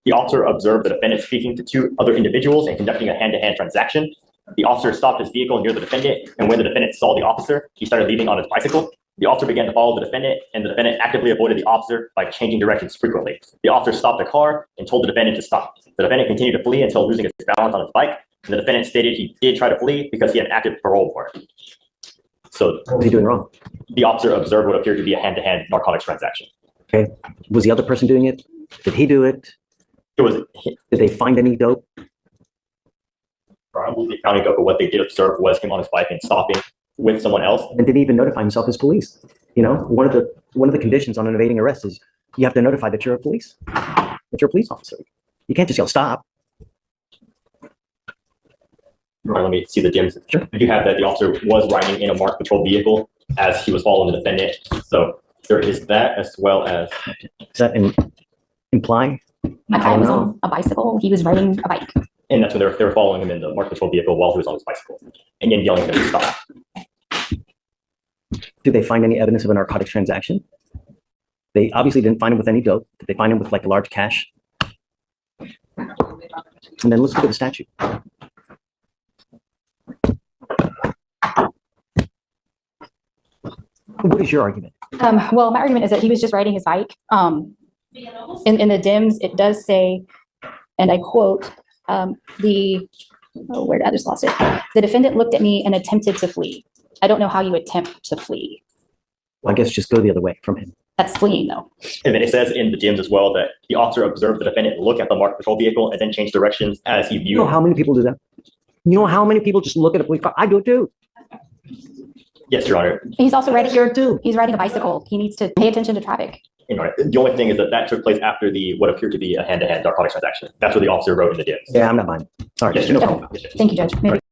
The officer observed the defendant speaking to two other individuals and conducting a hand-to-hand transaction. The officer stopped his vehicle near the defendant, and when the defendant saw the officer, he started leaving on his bicycle. The officer began to follow the defendant, and the defendant actively avoided the officer by changing directions frequently. The officer stopped the car and told the defendant to stop. The defendant continued to flee until losing his balance on his bike, and the defendant stated he did try to flee because he had an active parole warrant. So, what was he doing wrong? The officer observed what appeared to be a hand-to-hand narcotics transaction. Okay. Was the other person doing it? Did he do it? Did they find any dope? Probably the county dope, but what they did observe was him on his bike and stopping with someone else. And did he even notify himself as police? You know, one of the conditions on an evading arrest is you have to notify that you're a police. That you're a police officer. You can't just yell stop. Right, let me see the DIMs. Sure. You have that the officer was riding in a marked patrol vehicle as he was following the defendant. So there is that, as well as. Does that imply? My client was on a bicycle. He was riding a bike. And that's when they were following him in the marked patrol vehicle while he was on his bicycle, and then yelling at him to stop. Did they find any evidence of a narcotics transaction? They obviously didn't find him with any dope. Did they find him with like large cash? And then let's look at the statute. What is your argument? Well, my argument is that he was just riding his bike. In the DIMS, it does say, and I quote, where did I just lost it? The defendant looked at me and attempted to flee. I don't know how you attempt to flee. Well, I guess just go the other way from him. That's fleeing, though. And then it says in the DIMS as well that the officer observed the defendant look at the marked patrol vehicle and then change directions as he viewed. You know how many people do that? You know how many people just look at a police car? I do it too. Yes, Your Honor. He's also riding here too. He's riding a bicycle. He needs to pay attention to traffic. Your Honor, the only thing is that took place after what appeared to be a hand-to-hand narcotics transaction. That's what the officer wrote in the DIMS. Yeah, I'm not buying. Sorry. Yes, No Your problem. Honor. Thank you, Judge. Maybe